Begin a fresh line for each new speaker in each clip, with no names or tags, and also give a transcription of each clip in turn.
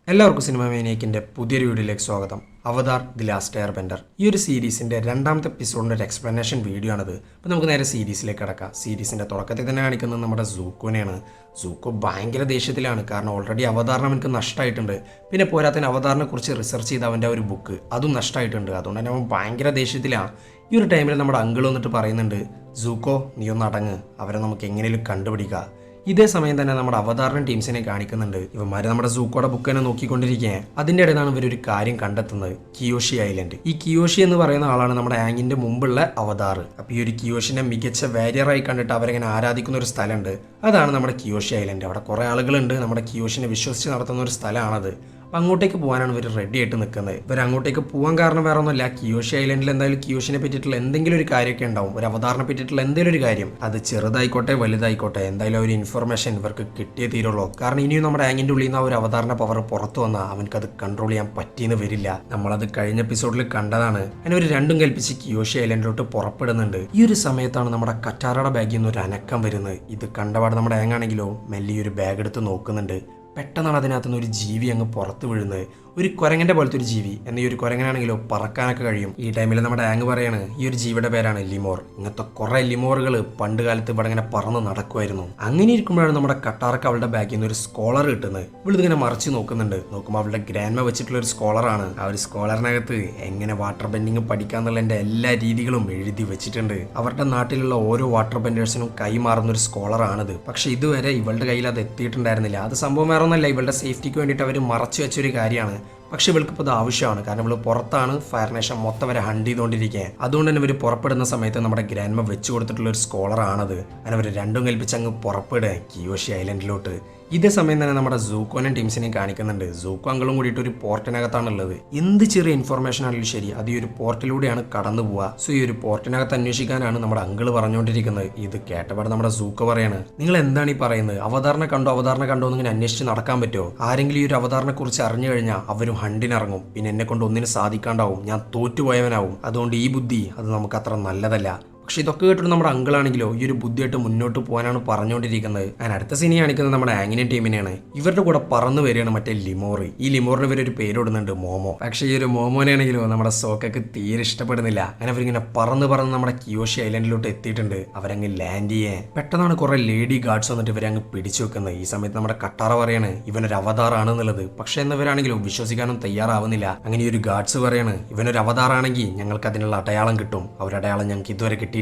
എല്ലാവർക്കും സിനിമ മേനിയക്കിൻ്റെ പുതിയൊരു വീഡിയോയിലേക്ക് സ്വാഗതം. അവതാർ ദി ലാസ്റ്റ് എയർ ബെൻഡർ ഈ ഒരു സീരീസിൻ്റെ രണ്ടാമത്തെ എപ്പിസോഡിൻ്റെ ഒരു എക്സ്പ്ലനേഷൻ വീഡിയോ ആണിത്. അപ്പോൾ നമുക്ക് നേരെ സീരീസിലേക്ക് കിടക്കാം. സീരീസിൻ്റെ തുടക്കത്തിൽ തന്നെ കാണിക്കുന്നത് നമ്മുടെ സൂക്കോനെയാണ്. സൂക്കോ ഭയങ്കര ദേഷ്യത്തിലാണ്. കാരണം ഓൾറെഡി അവതാറിനെ അവനക്ക് നഷ്ടമായിട്ടുണ്ട്. പിന്നെ പോരാത്തതിന് അവതാറിനെ കുറിച്ച് റിസർച്ച് ചെയ്ത അവൻ്റെ ഒരു ബുക്ക് അതും നഷ്ടമായിട്ടുണ്ട്. അതുകൊണ്ട് തന്നെ അവൻ ഭയങ്കര ദേഷ്യത്തിലാണ്. ഈ ഒരു ടൈമിൽ നമ്മുടെ അങ്കിൾ വന്നിട്ട് പറയുന്നുണ്ട്, സൂക്കോ നീ ഒന്ന് അടങ്ങ്, അവരെ നമുക്ക് എങ്ങനെയും കണ്ടുപിടിക്കാം. ഇതേ സമയം തന്നെ നമ്മുടെ അവതാറിനെ ടീംസിനെ കാണിക്കുന്നുണ്ട്. ഇവന്മാര് നമ്മുടെ സൂക്കോടെ ബുക്ക് തന്നെ നോക്കിക്കൊണ്ടിരിക്കുകയാണ്. അതിൻ്റെ ഇടയിലാണ് ഇവരൊരു കാര്യം കണ്ടെത്തുന്നത്, കിയോഷി ഐലൻഡ്. ഈ കിയോഷി എന്ന് പറയുന്ന ആളാണ് നമ്മുടെ ആങ്ങിന്റെ മുമ്പുള്ള അവതാർ. അപ്പൊ ഈ ഒരു കിയോഷിനെ മികച്ച വാരിയറായി കണ്ടിട്ട് അവരെങ്ങനെ ആരാധിക്കുന്ന ഒരു സ്ഥലമുണ്ട്. അതാണ് നമ്മുടെ കിയോഷി ഐലൻഡ്. അവിടെ കുറെ ആളുകളുണ്ട്. നമ്മുടെ കിയോഷിനെ വിശ്വസിച്ച് നടത്തുന്ന ഒരു സ്ഥലമാണത്. അപ്പം അങ്ങോട്ടേക്ക് പോകാനാണ് ഇവർ റെഡി ആയിട്ട് നിൽക്കുന്നത്. ഇവർ അങ്ങോട്ടേക്ക് പോകാൻ കാരണം വേറെ ഒന്നുമില്ല, കിയോഷി ഐലൻഡിൽ എന്തായാലും കിയോഷിനെ പറ്റിയിട്ടുള്ള എന്തെങ്കിലും ഒരു കാര്യമൊക്കെ ഉണ്ടാവും. ഒരു അവതാറിനെ പറ്റിയിട്ടുള്ള എന്തെങ്കിലും ഒരു കാര്യം, അത് ചെറുതായിക്കോട്ടെ വലുതായിക്കോട്ടെ, എന്തായാലും ഒരു ഇൻഫർമേഷൻ ഇവർക്ക് കിട്ടിയേ തീരുള്ളൂ. കാരണം ഇനിയും നമ്മുടെ ആങ്ങിൻ്റെ ഉള്ളിൽ നിന്ന് ആ ഒരു അവതാറിന്റെ പവർ പുറത്തു വന്നാൽ അവനക്കത് കൺട്രോൾ ചെയ്യാൻ പറ്റിയെന്ന് വരില്ല. നമ്മളത് കഴിഞ്ഞ എപ്പിസോഡിൽ കണ്ടതാണ്. അങ്ങനെ ഒരു രണ്ടും കൽപ്പിച്ച് കിയോഷി ഐലൻഡിലോട്ട് പുറപ്പെടുന്നുണ്ട്. ഈ ഒരു സമയത്താണ് നമ്മുടെ കറ്റാറയുടെ ബാഗിൽ നിന്ന് ഒരു അനക്കം വരുന്നത്. ഇത് കണ്ടപാട് നമ്മുടെ ആങ്ങാണെങ്കിലോ മെല്ലി ഒരു ബാഗ് എടുത്ത് നോക്കുന്നുണ്ട്. പെട്ടെന്നാണ് അതിനകത്തുനിന്ന് ഒരു ജീവി അങ്ങ് പുറത്ത് വീഴുന്നത്. ഒരു കുരങ്ങന്റെ പോലത്തെ ഒരു ജീവി. എന്നാൽ ഈ ഒരു കുരങ്ങനാണെങ്കിലോ പറക്കാനൊക്കെ കഴിയും. ഈ ടൈമിൽ നമ്മുടെ ആങ് പറയാണ്, ഈ ഒരു ജീവിയുടെ പേരാണ് ലിമോർ. ഇങ്ങനത്തെ കുറെ ലിമോറുകൾ പണ്ട് കാലത്ത് ഇവിടെ ഇങ്ങനെ പറന്ന് നടക്കുമായിരുന്നു. അങ്ങനെ ഇരിക്കുമ്പോഴാണ് നമ്മുടെ കട്ടാർക്ക് അവളുടെ ബാഗിൽ നിന്ന് ഒരു സ്കോളർ കിട്ടുന്നത്. ഇവളിതിങ്ങനെ മറിച്ച് നോക്കുന്നുണ്ട്. നോക്കുമ്പോൾ അവളുടെ ഗ്രാൻഡ്മ വെച്ചിട്ടുള്ള ഒരു സ്കോളറാണ്. ആ ഒരു സ്കോളറിനകത്ത് എങ്ങനെ വാട്ടർ ബെൻഡിങ് പഠിക്കാന്നുള്ളതിന്റെ എല്ലാ രീതികളും എഴുതി വെച്ചിട്ടുണ്ട്. അവരുടെ നാട്ടിലുള്ള ഓരോ വാട്ടർ ബെൻഡേഴ്സിനും കൈമാറുന്ന ഒരു സ്കോളറാണിത്. പക്ഷെ ഇതുവരെ ഇവളുടെ കയ്യിൽ അത് എത്തിയിട്ടുണ്ടായിരുന്നില്ല. അത് സംഭവം വേറെ ഒന്നല്ല, ഇവളുടെ സേഫ്റ്റിക്ക് വേണ്ടിയിട്ട് അവർ മറച്ചു വെച്ചൊരു കാര്യമാണ്. പക്ഷെ ഇവൾക്കിപ്പോൾ ഇത് ആവശ്യമാണ്. കാരണം ഇവള് പുറത്താണ് ഫയർ നേഷൻ മൊത്തം വരെ ഹണ്ട് ചെയ്തുകൊണ്ടിരിക്കുക. അതുകൊണ്ട് തന്നെ ഇവർ പുറപ്പെടുന്ന സമയത്ത് നമ്മുടെ ഗ്രാൻഡ്മ വെച്ച് കൊടുത്തിട്ടുള്ള ഒരു സ്കോളറാണത്. അങ്ങനെ അവർ രണ്ടും കൽപ്പിച്ച് അങ്ങ് പുറപ്പെടുക കിയോഷി ഐലൻഡിലോട്ട്. ഇതേ സമയം തന്നെ നമ്മുടെ സൂക്കോനും ടീംസിനെയും കാണിക്കുന്നുണ്ട്. സൂക്കോ അങ്കളും കൂടിയിട്ട് ഒരു പോർട്ടിനകത്താണുള്ളത്. എന്ത് ചെറിയ ഇൻഫർമേഷൻ ആണെങ്കിലും ശരി, അത് ഈ ഒരു പോർട്ടിലൂടെയാണ് കടന്നു പോവുക. സോ ഈ ഒരു പോർട്ടിനകത്ത് അന്വേഷിക്കാനാണ് നമ്മുടെ അങ്കിള് പറഞ്ഞുകൊണ്ടിരിക്കുന്നത്. ഇത് കേട്ടപാട് നമ്മുടെ സൂക്കോ പറയാണ്, നിങ്ങൾ എന്താണ് ഈ പറയുന്നത്? അവതാറിനെ കണ്ടോ എന്നിങ്ങനെ അന്വേഷിച്ച് നടക്കാൻ പറ്റുമോ? ആരെങ്കിലും ഈ ഒരു അവതാറിനെ കുറിച്ച് അറിഞ്ഞു കഴിഞ്ഞാൽ അവരും ഹണ്ടിനിറങ്ങും. പിന്നെ എന്നെ കൊണ്ട് ഒന്നിനും സാധിക്കാണ്ടാവും, ഞാൻ തോറ്റുപോയവനാവും. അതുകൊണ്ട് ഈ ബുദ്ധി അത് നമുക്ക് അത്ര നല്ലതല്ല. പക്ഷെ ഇതൊക്കെ കേട്ടിട്ട് നമ്മുടെ അങ്കിളാണെങ്കിലോ ഈ ഒരു ബുദ്ധിയായിട്ട് മുന്നോട്ട് പോകാനാണ് പറഞ്ഞുകൊണ്ടിരിക്കുന്നത്. ഞാൻ അടുത്ത സീനി കാണിക്കുന്നത് നമ്മുടെ ആങ്ങിനെ ടീമിനെയാണ്. ഇവരുടെ കൂടെ പറന്നു വരികയാണ് മറ്റേ ലിമോറ്. ഈ ലിമോറിന് ഇവരൊരു പേരിടുന്നുണ്ട്, മോമോ. പക്ഷേ ഈ ഒരു മോമോനാണെങ്കിലോ നമ്മുടെ സോക്കക്ക് തീരെ ഇഷ്ടപ്പെടുന്നില്ല. അങ്ങനെ അവരിങ്ങനെ പറന്ന് നമ്മുടെ കിയോഷി ഐലൻഡിലോട്ട് എത്തിയിട്ടുണ്ട്. അവരങ്ങ് ലാൻഡ് ചെയ്യാൻ പെട്ടെന്നാണ് കുറെ ലേഡി ഗാർഡ്സ് വന്നിട്ട് ഇവരെ അങ്ങ് പിടിച്ചു വെക്കുന്നത്. ഈ സമയത്ത് നമ്മുടെ കട്ടാറ പറയാണ് ഇവനൊരു അവതാറാണെന്നുള്ളത്. പക്ഷെ എന്നവരാണെങ്കിലും വിശ്വസിക്കാനും തയ്യാറാവുന്നില്ല. അങ്ങനെ ഈ ഒരു ഗാർഡ്സ് പറയാണ് ഇവനൊരു അവതാറാണെങ്കിൽ ഞങ്ങൾക്ക് അതിനുള്ള അടയാളം കിട്ടും. അവരടയാളം ഞങ്ങൾക്ക് ഇതുവരെ കിട്ടിയിട്ടില്ല.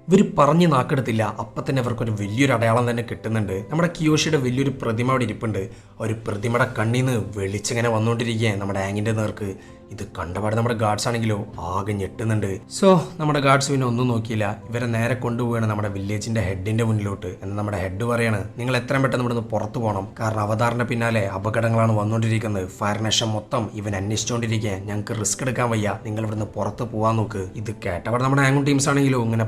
ഇവർ പറഞ്ഞ് നാക്കെടുത്തില്ല. അപ്പം തന്നെ അവർക്കൊരു വലിയൊരു അടയാളം തന്നെ കിട്ടുന്നുണ്ട്. നമ്മുടെ കിയോഷിയുടെ വലിയൊരു പ്രതിമ അവിടെ ഇരിപ്പുണ്ട്. ഒരു പ്രതിമയുടെ കണ്ണീന്ന് വെളിച്ചിങ്ങനെ വന്നുകൊണ്ടിരിക്കുകയാണ് നമ്മുടെ ആങ്ങിന്റെ നേർക്ക്. ഇത് കണ്ടപാട് നമ്മുടെ ഗാർഡ്സ് ആണെങ്കിലോ ആകെ ഞെട്ടുന്നുണ്ട്. സോ നമ്മുടെ ഗാർഡ്സ് പിന്നെ ഒന്നും നോക്കിയില്ല. ഇവരെ നേരെ കൊണ്ടുപോവുകയാണ് നമ്മുടെ വില്ലേജിന്റെ ഹെഡിന്റെ മുന്നിലോട്ട്. എന്ന് നമ്മുടെ ഹെഡ് പറയാണ്, നിങ്ങൾ എത്രയും പെട്ടെന്ന് ഇവിടുന്ന് പുറത്തു പോകണം. കാരണം അവതാറിന്റെ പിന്നാലെ അപകടങ്ങളാണ് വന്നുകൊണ്ടിരിക്കുന്നത്. ഫയർ നേഷൻ മൊത്തം ഇവൻ അന്വേഷിച്ചുകൊണ്ടിരിക്കുക. ഞങ്ങൾക്ക് റിസ്ക് എടുക്കാൻ വയ്യ, നിങ്ങൾ ഇവിടുന്ന് പുറത്ത് പോകാൻ നോക്ക്. ഇത് കേട്ടപാട് നമ്മുടെ ആങ്ങും ടീംസ് ആണെങ്കിലോ ഇങ്ങനെ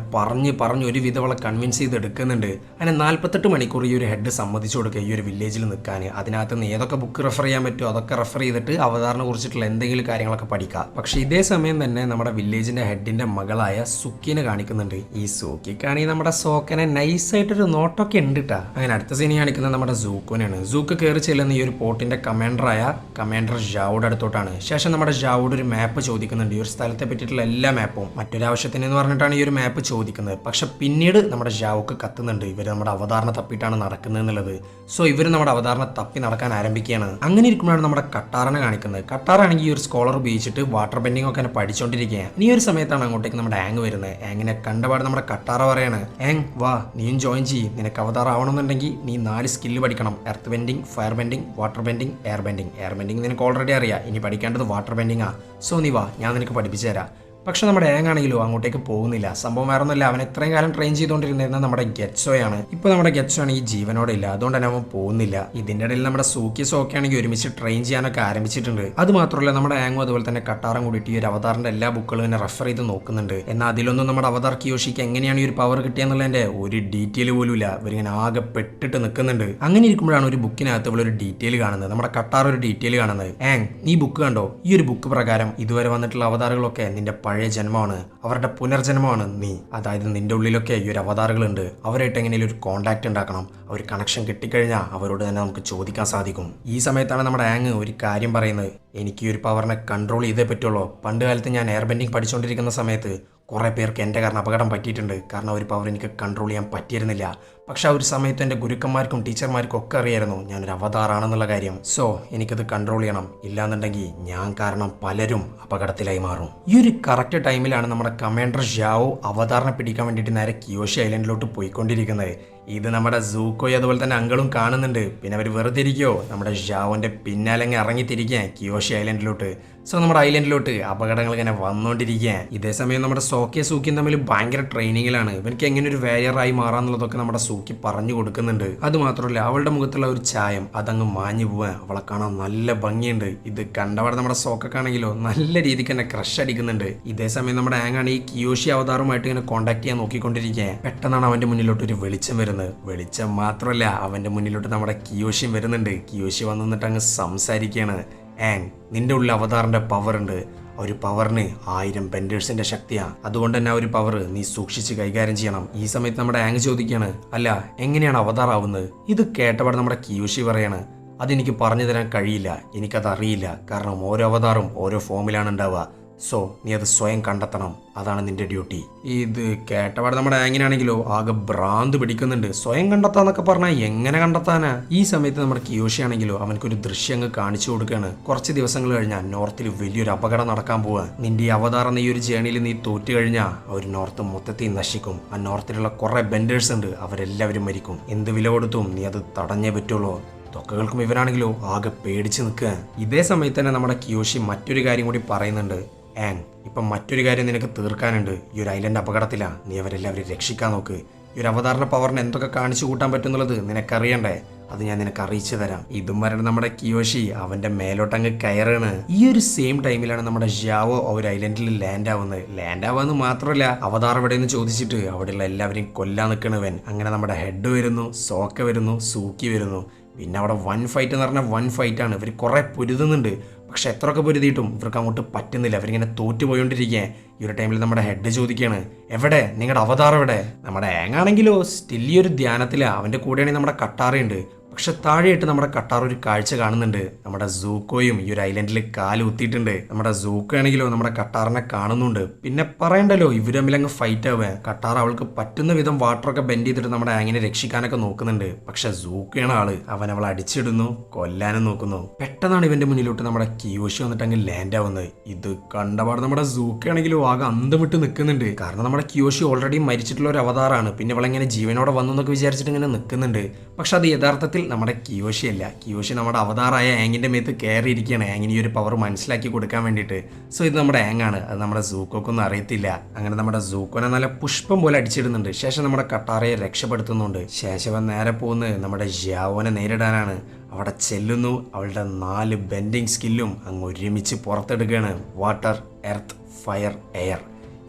പറഞ്ഞ് ഒരു വിധവളെ കൺവിൻസ് ചെയ്ത് എടുക്കുന്നുണ്ട്. അങ്ങനെ 48 മണിക്കൂർ ഈ ഒരു ഹെഡ് സമ്മതിച്ചു കൊടുക്കുക ഈ ഒരു വില്ലേജിൽ നിൽക്കാൻ. അതിനകത്ത് നിന്ന് ഏതൊക്കെ ബുക്ക് റെഫർ ചെയ്യാൻ പറ്റുമോ അതൊക്കെ റെഫർ ചെയ്തിട്ട് അവതാറിനെ കുറിച്ചിട്ടുള്ള എന്തെങ്കിലും കാര്യങ്ങൾ പഠിക്കാം. പക്ഷെ ഇതേ സമയം തന്നെ നമ്മുടെ വില്ലേജിന്റെ ഹെഡിന്റെ മകളായ സുക്കിനെ കാണിക്കുന്നുണ്ട്. ഈ സുക്കിക്കാണെങ്കിൽ നമ്മുടെ സോക്കനെ നൈസായിട്ടൊരു നോട്ടൊക്കെ ഉണ്ട് കേട്ടാ. അങ്ങനെ അടുത്ത സീനി കാണിക്കുന്നത് നമ്മുടെ സൂക്കോനെയാണ്. സൂക്ക് കയറി ചെല്ലുന്ന ഈ ഒരു പോർട്ടിന്റെ കമാൻഡർ ജാവൂഡ് അടുത്തോട്ടാണ്. ശേഷം നമ്മുടെ ജാവൂഡ് ഒരു മാപ്പ് ചോദിക്കുന്നുണ്ട്. ഈ ഒരു സ്ഥലത്തെ പറ്റിയിട്ടുള്ള എല്ലാ മാപ്പും മറ്റൊരാവശ്യത്തിന് എന്ന് പറഞ്ഞിട്ടാണ് ഈ ഒരു മാപ്പ് ചോദിക്കുന്നത്. പക്ഷെ പിന്നീട് നമ്മുടെ ജാവുക്ക് കത്തുന്നുണ്ട് ഇവർ നമ്മുടെ അവതാറിനെ തപ്പിയിട്ടാണ് നടക്കുന്നത് എന്നുള്ളത്. സോ ഇവർ നമ്മുടെ അവതാറിനെ തപ്പി നടക്കാൻ ആരംഭിക്കുകയാണ്. അങ്ങനെ ഇരിക്കുമ്പോഴാണ് നമ്മുടെ കട്ടാറിനെ കാണിക്കുന്നത്. കട്ടാറാണെങ്കിൽ ഈ ഒരു സ്കോളർ ഉപയോഗിച്ചിട്ട് വാട്ടർ ബെൻഡിങ് ഒക്കെ പഠിച്ചുകൊണ്ടിരിക്കുകയാണ്. ഈ ഒരു സമയത്താണ് അങ്ങോട്ടേക്ക് നമ്മുടെ ആങ് വരുന്നത്. ആങ്ങിനെ കണ്ടപാട് നമ്മുടെ കട്ടാറ പറയാണ്, ആങ് വാ നീയും ജോയിൻ ചെയ്യ്. നിനക്ക് അവതാർ ആവണമെന്നുണ്ടെങ്കിൽ നീ 4 സ്കില്ല് പഠിക്കണം. Earth bending, fire bending, water bending, air bending. Air bending നിനക്ക് ഓൾറെഡി അറിയാം. ഇനി പഠിക്കേണ്ടത് വാട്ടർ ബെൻഡിങ് ആ. സോ നീ വാ, ഞാൻ നിനക്ക് പഠിപ്പിച്ചു തരാം. പക്ഷെ നമ്മുടെ ആങ് ആണെങ്കിലോ അങ്ങോട്ടേക്ക് പോകുന്നില്ല. സംഭവം വേറെ ഒന്നുമില്ല, അവൻ എത്രയും കാലം ട്രെയിൻ ചെയ്തുകൊണ്ടിരുന്നത് നമ്മുടെ ഗെറ്റ്സോയാണ്. ഇപ്പൊ നമ്മുടെ ഗെറ്റ്സോ ആണെങ്കിൽ ജീവനോടെ ഇല്ല. അതുകൊണ്ട് തന്നെ അവൻ പോകുന്നില്ല. ഇതിന്റെ ഇടയിൽ നമ്മുടെ സൂക്കിയസോ ഒക്കെ ആണെങ്കിൽ ഒരുമിച്ച് ട്രെയിൻ ചെയ്യാനൊക്കെ ആരംഭിച്ചിട്ടുണ്ട്. അത് മാത്രമല്ല നമ്മുടെ ആങ്ങും അതുപോലെ തന്നെ കട്ടാറും കൂടിയിട്ട് ഈ ഒരു അവതാറിന്റെ എല്ലാ ബുക്കുകളും തന്നെ റെഫർ ചെയ്ത് നോക്കുന്നുണ്ട്. എന്നാൽ അതിലൊന്നും നമ്മുടെ അവതാർ കിയോഷിക്ക് എങ്ങനെയാണ് ഈ ഒരു പവർ കിട്ടിയെന്നുള്ളതിന്റെ ഒരു ഡീറ്റെയിൽ പോലും ഇല്ല. ഇവരിങ്ങനെ ആകെ പെട്ടിട്ട് നിൽക്കുന്നുണ്ട്. അങ്ങനെ ഇരിക്കുമ്പോഴാണ് ഒരു ബുക്കിനകത്ത് ഇവളൊരു ഡീറ്റെയിൽ കാണുന്നത്. നമ്മുടെ കട്ടാർ ഒരു ഡീറ്റെയിൽ കാണുന്നത്. ആങ് നീ ബുക്ക് കണ്ടോ? ഈ ഒരു ബുക്ക് പ്രകാരം ഇതുവരെ വന്നിട്ടുള്ള അവതാറുകളൊക്കെ നിന്റെ പഴയ ജന്മമാണ്, അവരുടെ പുനർജന്മമാണ് നീ. അതായത് നിന്റെ ഉള്ളിലൊക്കെ ഈ ഒരു അവതാറുകളുണ്ട്. അവരായിട്ട് എങ്ങനെയും ഒരു കോണ്ടാക്ട് ഉണ്ടാക്കണം. ഒരു കണക്ഷൻ കിട്ടിക്കഴിഞ്ഞാൽ അവരോട് തന്നെ നമുക്ക് ചോദിക്കാൻ സാധിക്കും. ഈ സമയത്താണ് നമ്മുടെ ആങ് ഒരു കാര്യം പറയുന്നത്. എനിക്ക് ഈ ഒരു പവറിനെ കൺട്രോൾ ചെയ്തേ പറ്റുള്ളൂ. പണ്ട് കാലത്ത് ഞാൻ എയർ ബെൻഡിങ് പഠിച്ചുകൊണ്ടിരിക്കുന്ന സമയത്ത് കുറേ പേർക്ക് എൻ്റെ കാരണം അപകടം പറ്റിയിട്ടുണ്ട്. കാരണം ഒരു പവർ എനിക്ക് കൺട്രോൾ ചെയ്യാൻ പറ്റിയിരുന്നില്ല. പക്ഷെ ആ ഒരു സമയത്ത് എൻ്റെ ഗുരുക്കന്മാർക്കും ടീച്ചർമാർക്കും ഒക്കെ അറിയായിരുന്നു ഞാനൊരു അവതാറാണെന്നുള്ള കാര്യം. സോ എനിക്കത് കൺട്രോൾ ചെയ്യണം, ഇല്ലാന്നുണ്ടെങ്കിൽ ഞാൻ കാരണം പലരും അപകടത്തിലായി മാറും. ഈ ഒരു കറക്റ്റ് ടൈമിലാണ് നമ്മുടെ കമാൻഡർ ഷാവോ അവതാറിനെ പിടിക്കാൻ വേണ്ടിയിട്ട് നേരെ കിയോഷി ഐലൻഡിലോട്ട് പോയിക്കൊണ്ടിരിക്കുന്നത്. ഇത് നമ്മുടെ സൂക്കോയും അതുപോലെ തന്നെ അങ്കളും കാണുന്നുണ്ട്. പിന്നെ അവർ വെറുതെ ഇരിക്കോ, നമ്മുടെ ഷാവോന്റെ പിന്നാലങ്ങ് ഇറങ്ങിത്തിരിക്കാൻ കിയോഷി ഐലൻഡിലോട്ട്. സോ നമ്മുടെ ഐലൻഡിലോട്ട് അപകടങ്ങൾ ഇങ്ങനെ വന്നുകൊണ്ടിരിക്കുക. ഇതേ സമയം നമ്മുടെ സോക്കിയും സൂക്കിയും തമ്മിൽ ഭയങ്കര ട്രെയിനിങ്ങിലാണ്. ഇവർക്ക് എങ്ങനെ ഒരു വേരിയറായി മാറാന്നുള്ളതൊക്കെ നമ്മുടെ സൂക്കി പറഞ്ഞു കൊടുക്കുന്നുണ്ട്. അത് മാത്രമല്ല അവളുടെ മുഖത്തുള്ള ഒരു ചായം അതങ്ങ് മാഞ്ഞു പോവാൻ. അവളെ കാണാൻ നല്ല ഭംഗിയുണ്ട്. ഇത് കണ്ടപാടെ നമ്മുടെ സോക്കൊക്കെയാണെങ്കിലോ നല്ല രീതിക്ക് തന്നെ ക്രഷ് അടിക്കുന്നുണ്ട്. ഇതേ സമയം നമ്മുടെ ആങ്ങാണ് ഈ കിയോഷി അവതാറുമായിട്ട് ഇങ്ങനെ കോണ്ടാക്ട് ചെയ്യാൻ നോക്കിക്കൊണ്ടിരിക്കുക. പെട്ടെന്നാണ് അവന്റെ മുന്നിലോട്ട് ഒരു വെളിച്ചം വരുന്നത്. വെളിച്ചം മാത്രമല്ല അവന്റെ മുന്നിലോട്ട് നമ്മുടെ കിയോഷിയും വരുന്നുണ്ട്. കിയോഷി വന്നിട്ട് അങ്ങ് സംസാരിക്കുകയാണ്. ആങ്, നിന്റെ ഉള്ളിൽ അവതാറിന്റെ പവർ ഉണ്ട്. ഒരു പവറിന് 1000 ബെൻഡേഴ്സിന്റെ ശക്തിയാ. അതുകൊണ്ട് തന്നെ ആ ഒരു പവർ നീ സൂക്ഷിച്ച് കൈകാര്യം ചെയ്യണം. ഈ സമയത്ത് നമ്മുടെ ആങ് ചോദിക്കുകയാണ്, അല്ല എങ്ങനെയാണ് അവതാറാവുന്നത്? ഇത് കേട്ടപാട് നമ്മുടെ കിയോഷി പറയാണ്, അതെനിക്ക് പറഞ്ഞു തരാൻ കഴിയില്ല, എനിക്കത് അറിയില്ല. കാരണം ഓരോ അവതാറും ഓരോ ഫോമിലാണ് ഉണ്ടാവുക. സോ നീ അത് സ്വയം കണ്ടെത്തണം, അതാണ് നിന്റെ ഡ്യൂട്ടി. ഇത് കേട്ടപാട് നമ്മുടെ ആങ്ങിനാണെങ്കിലോ ആകെ ഭ്രാന്ത് പിടിക്കുന്നുണ്ട്. സ്വയം കണ്ടെത്താന്നൊക്കെ പറഞ്ഞാൽ എങ്ങനെ കണ്ടെത്താനാ? ഈ സമയത്ത് നമ്മുടെ കിയോഷി ആണെങ്കിലോ അവനക്കൊരു ദൃശ്യം അങ്ങ് കാണിച്ചു കൊടുക്കുകയാണ്. കുറച്ച് ദിവസങ്ങൾ കഴിഞ്ഞാൽ നോർത്തിൽ വലിയൊരു അപകടം നടക്കാൻ പോവാ. നിന്റെ ഈ അവതാർ എന്ന ഈ ഒരു ജേണിയിൽ നീ തോറ്റു കഴിഞ്ഞാൽ ആ ഒരു നോർത്ത് മൊത്തത്തിൽ നശിക്കും. ആ നോർത്തിലുള്ള കുറെ ബെൻഡേഴ്സ് ഉണ്ട്, അവരെല്ലാവരും മരിക്കും. എന്ത് വില കൊടുത്തും നീ അത് തടഞ്ഞേ പറ്റുള്ളൂ. ഇതൊക്കെ കേൾക്കും ഇവനാണെങ്കിലോ ആകെ പേടിച്ച് നിൽക്കുക. ഇതേ സമയത്ത് തന്നെ നമ്മുടെ കിയോഷി മറ്റൊരു കാര്യം കൂടി പറയുന്നുണ്ട്. ആങ്, ഇപ്പം മറ്റൊരു കാര്യം നിനക്ക് തീർക്കാനുണ്ട്. ഈ ഒരു ഐലൻഡ് അപകടത്തിലാണ്, നീ അവരെല്ലാവരും രക്ഷിക്കാൻ നോക്ക്. ഈ ഒരു അവതാരണ പവറിന് എന്തൊക്കെ കാണിച്ചു കൂട്ടാൻ പറ്റുന്നുള്ളത് നിനക്കറിയണ്ടേ? അത് ഞാൻ നിനക്ക് അറിയിച്ചു തരാം. ഇതും വരണം നമ്മുടെ കിയോഷി അവന്റെ മേലോട്ടങ്ങ് കയറാണ്. ഈ ഒരു സെയിം ടൈമിലാണ് നമ്മുടെ ഷാവോ ഒരു ഐലൻഡിൽ ലാൻഡ് ആവുന്നത്. ലാൻഡ് ആവാന്ന് മാത്രമല്ല അവതാർ എവിടെയെന്ന് ചോദിച്ചിട്ട് അവിടെയുള്ള എല്ലാവരെയും കൊല്ലാൻ നിൽക്കണവൻ. അങ്ങനെ നമ്മുടെ ഹെഡ് വരുന്നു, സോക്ക വരുന്നു, സൂക്കി വരുന്നു. പിന്നെ അവിടെ വൺ ഫൈറ്റ് എന്ന് പറഞ്ഞാൽ വൺ ഫൈറ്റാണ്. ഇവർ കുറെ പൊരുതുന്നുണ്ട്. പക്ഷെ എത്രയൊക്കെ പൊരുതിയിട്ടും ഇവർക്ക് അങ്ങോട്ട് പറ്റുന്നില്ല. അവരിങ്ങനെ തോറ്റുപോയോണ്ടിരിക്കുക. ഈ ഒരു ടൈമിൽ നമ്മുടെ ഹെഡ് ചോദിക്കുകയാണ്, എവിടെ നിങ്ങളുടെ അവതാർ എവിടെ? നമ്മുടെ ആങ്ങാണെങ്കിലോ സ്റ്റിൽ ഈ ഒരു ധ്യാനത്തിലാണ്. അവന്റെ കൂടെയാണെങ്കിൽ നമ്മുടെ കട്ടാറയുണ്ട്. പക്ഷെ താഴെയായിട്ട് നമ്മുടെ കട്ടാർ ഒരു കാഴ്ച കാണുന്നുണ്ട്. നമ്മുടെ സൂക്കോയും ഈ ഒരു ഐലൻഡിൽ കാലുകുത്തിയിട്ടുണ്ട്. നമ്മുടെ സൂക്കോ ആണെങ്കിലോ നമ്മുടെ കട്ടാറിനെ കാണുന്നുണ്ട്. പിന്നെ പറയണ്ടല്ലോ ഇവർ തമ്മിലങ്ങ് ഫൈറ്റ് ആവുക. കട്ടാർ അവൾക്ക് പറ്റുന്ന വിധം വാട്ടറൊക്കെ ബെൻഡ് ചെയ്തിട്ട് നമ്മുടെ ആങ്ങിനെ രക്ഷിക്കാനൊക്കെ നോക്കുന്നുണ്ട്. പക്ഷെ സൂക്കോയാണ് ആള്. അവൻ അവളെ അടിച്ചിടുന്നു, കൊല്ലാനും നോക്കുന്നു. പെട്ടെന്നാണ് ഇവന്റെ മുന്നിലോട്ട് നമ്മുടെ കിയോഷി വന്നിട്ട് അങ്ങ് ലാൻഡ് ആവുന്നത്. ഇത് കണ്ടപാട് നമ്മുടെ സൂക്കോ ആണെങ്കിലും ആകെ അന്തം വിട്ട് നിൽക്കുന്നുണ്ട്. കാരണം നമ്മുടെ കിയോഷി ഓൾറെഡി മരിച്ചിട്ടുള്ള ഒരു അവതാറാണ്. പിന്നെ അവളെങ്ങനെ ജീവനോടെ വന്നു എന്നൊക്കെ വിചാരിച്ചിട്ട് ഇങ്ങനെ നിൽക്കുന്നുണ്ട്. പക്ഷെ അത് യഥാർത്ഥത്തിൽ നമ്മുടെ കിയോഷി അല്ല. കിയോഷി നമ്മുടെ അവതാറായ ആങ്ങിന്റെ മേത്ത് കയറിയിരിക്കുകയാണ്. ആങ്ങിന് ഈ ഒരു പവർ മനസ്സിലാക്കി കൊടുക്കാൻ വേണ്ടിയിട്ട്. സോ ഇത് നമ്മുടെ ആങ്ങാണ്. അത് നമ്മുടെ സൂക്കോക്കൊന്നും അറിയത്തില്ല. അങ്ങനെ നമ്മുടെ സൂക്കോനെ നല്ല പുഷ്പം പോലെ അടിച്ചിടുന്നുണ്ട്. ശേഷം നമ്മുടെ കട്ടാറയെ രക്ഷപ്പെടുത്തുന്നുണ്ട്. ശേഷം നേരെ പോകുന്നത് നമ്മുടെ ഷാവോനെ നേരിടാനാണ്. അവിടെ ചെല്ലുന്നു. അവളുടെ 4 ബെൻഡിങ് സ്കില്ലും അങ്ങ് ഒരുമിച്ച് പുറത്തെടുക്കുകയാണ്. Water, earth, fire, air.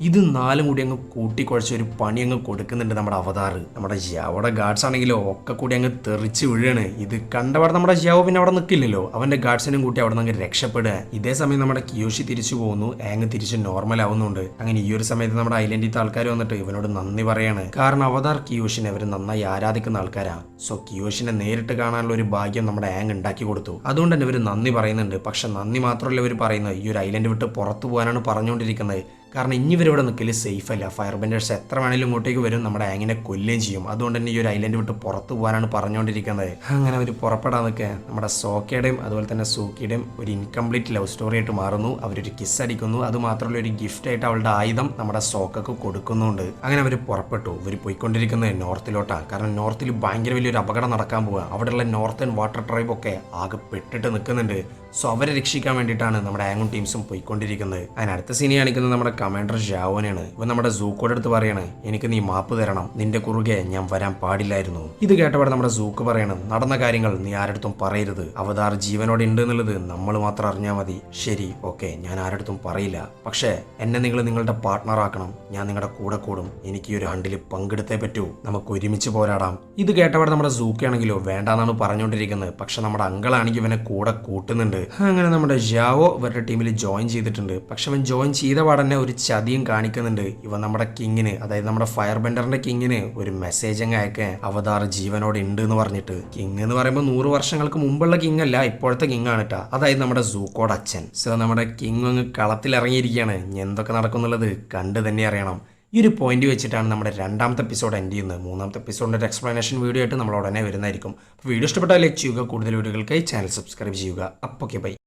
ഇത് 4 കൂടി അങ്ങ് കൂട്ടിക്കുഴച്ച് ഒരു പണി അങ്ങ് കൊടുക്കുന്നുണ്ട് നമ്മുടെ അവതാർ. നമ്മുടെ ജിയാവോടെ ഗാർഡ്സ് ആണെങ്കിലോ ഒക്കെ കൂടി അങ്ങ് തെറിച്ച് വീഴാണ്. ഇത് കണ്ടപാടെ നമ്മുടെ ജിയാവോ പിന്നെ അവിടെ നിൽക്കില്ലല്ലോ. അവന്റെ ഗാർഡ്സിനും കൂട്ടി അവിടെ നിന്ന് അങ്ങ് രക്ഷപ്പെടുക. ഇതേ സമയം നമ്മുടെ കിയോഷി തിരിച്ചു പോകുന്നു. ആങ് തിരിച്ച് നോർമൽ ആവുന്നുണ്ട്. അങ്ങനെ ഈ ഒരു സമയത്ത് നമ്മുടെ ഐലൻഡിത്തെ ആൾക്കാർ വന്നിട്ട് ഇവനോട് നന്ദി പറയാണ്. കാരണം അവതാർ കിയോഷിനെ അവർ നന്നായി ആരാധിക്കുന്ന ആൾക്കാരാ. സോ കിയോഷിനെ നേരിട്ട് കാണാനുള്ള ഒരു ഭാഗ്യം നമ്മുടെ ആങ് ഉണ്ടാക്കി കൊടുത്തു. അതുകൊണ്ട് തന്നെ ഇവർ നന്ദി പറയുന്നുണ്ട്. പക്ഷെ നന്ദി മാത്രമല്ല ഇവർ പറയുന്നത്, ഈ ഒരു ഐലൻഡ് വിട്ട് പുറത്തു പോകാനാണ് പറഞ്ഞുകൊണ്ടിരിക്കുന്നത്. കാരണം ഇനി ഇവരിവിടെ നിൽക്കൽ സേഫ് അല്ല. ഫയർ ബെൻഡേഴ്സ് എത്ര വേണേലും ഇങ്ങോട്ടേക്ക് വരും, നമ്മുടെ ആങ്ങിനെ കൊല്ലുകയും ചെയ്യും. അതുകൊണ്ട് തന്നെ ഈ ഒരു ഐലൻഡ് വിട്ട് പുറത്തു പോകാനാണ് പറഞ്ഞുകൊണ്ടിരിക്കുന്നത്. അങ്ങനെ അവർ പുറപ്പെടാൻ നിൽക്കുക. നമ്മുടെ സോക്കയുടെയും അതുപോലെ തന്നെ സൂക്കിയുടെയും ഒരു ഇൻകംപ്ലീറ്റ് ലവ് സ്റ്റോറി ആയിട്ട് മാറുന്നു. അവരൊരു കിസ് അടിക്കുന്നു. അത് മാത്രമല്ല ഒരു ഗിഫ്റ്റ് ആയിട്ട് അവളുടെ ആയുധം നമ്മുടെ സോക്കക്ക് കൊടുക്കുന്നുണ്ട്. അങ്ങനെ അവർ പുറപ്പെട്ടു. ഇവർ പോയിക്കൊണ്ടിരിക്കുന്നത് നോർത്തിലോട്ടാണ്. കാരണം നോർത്തിൽ ഭയങ്കര വലിയൊരു അപകടം നടക്കാൻ പോവുക. അവിടെയുള്ള നോർത്തേൺ വാട്ടർ ട്രൈബ് ഒക്കെ ആകെ പെട്ടിട്ട് നിൽക്കുന്നുണ്ട്. സോ അവരെ രക്ഷിക്കാൻ വേണ്ടിയിട്ടാണ് നമ്മുടെ ആങ്ങും ടീംസും പോയിക്കൊണ്ടിരിക്കുന്നത്. അതിനടുത്ത സീനി കാണിക്കുന്നത് നമ്മുടെ കമാൻഡർ ഷാവോനെയാണ്. ഇവൻ നമ്മുടെ സൂക്കോടെ അടുത്ത് പറയാണ്, എനിക്ക് നീ മാപ്പ് തരണം, നിന്റെ കുറുകെ ഞാൻ വരാൻ പാടില്ലായിരുന്നു. ഇത് കേട്ടപാടെ നമ്മുടെ സൂക്ക് പറയണം, നടന്ന കാര്യങ്ങൾ നീ ആരടുത്തും പറയരുത്. അവതാർ ജീവനോടെ ഉണ്ട് എന്നുള്ളത് നമ്മൾ മാത്രം അറിഞ്ഞാൽ മതി. ശരി, ഓക്കെ, ഞാൻ ആരടുത്തും പറയില്ല. പക്ഷേ എന്നെ നിങ്ങൾ നിങ്ങളുടെ പാർട്ട്ണർ ആക്കണം. ഞാൻ നിങ്ങളുടെ കൂടെ കൂടും. എനിക്ക് ഈ ഒരു ഹണ്ടിൽ പങ്കെടുത്തേ പറ്റൂ. നമുക്ക് ഒരുമിച്ച് പോരാടാം. ഇത് കേട്ടപാടെ നമ്മുടെ സൂക്കാണെങ്കിലോ വേണ്ടാന്നാണ് പറഞ്ഞുകൊണ്ടിരിക്കുന്നത്. പക്ഷെ നമ്മുടെ അങ്കിളാണെങ്കിൽ ഇവനെ കൂടെ കൂട്ടുന്നുണ്ട്. അങ്ങനെ നമ്മുടെ ഷാവോ ഇവരുടെ ടീമിൽ ജോയിൻ ചെയ്തിട്ടുണ്ട്. പക്ഷെ അവൻ ജോയിൻ ചെയ്ത പാടന്നെ ഒരു ചതിയും കാണിക്കുന്നുണ്ട്. ഇവൻ നമ്മുടെ കിങ്ങിന്, അതായത് നമ്മുടെ ഫയർ ബെൻഡറിന്റെ കിങ്ങിന് ഒരു മെസ്സേജ് അങ്ങ് അയക്കാൻ അവതാർ ജീവനോടെ ഉണ്ട് എന്ന് പറഞ്ഞിട്ട്. കിങ് എന്ന് പറയുമ്പോൾ 100 വർഷങ്ങൾക്ക് മുമ്പുള്ള കിങ് അല്ല, ഇപ്പോഴത്തെ കിങ് ആണ് കേട്ടോ. അതായത് നമ്മുടെ സൂക്കോയുടെ അച്ഛൻ. സോ നമ്മുടെ കിങ് അങ്ങ് കളത്തിലിറങ്ങിയിരിക്കുകയാണ്. എന്തൊക്കെ നടക്കുന്നുള്ളത് കണ്ട് തന്നെ അറിയണം. ഈ ഒരു പോയിന്റ് വെച്ചിട്ടാണ് നമ്മുടെ രണ്ടാമത്തെ എപ്പിസോഡ് എൻഡ് ചെയ്യുന്നത്. മൂന്നാമത്തെ എപ്പിസോഡിന്റെ ഒരു എക്സ്പ്ലനേഷൻ വീഡിയോ ആയിട്ട് നമ്മൾ ഉടനെ വരുന്നതായിരിക്കും. അപ്പോൾ വീഡിയോ ഇഷ്ടപ്പെട്ടാൽ ലൈക്ക് ചെയ്യുക. കൂടുതൽ വീഡിയോകൾക്കായി ചാനൽ സബ്സ്ക്രൈബ് ചെയ്യുക. അപ്പോൾ ഓക്കെ ബൈ.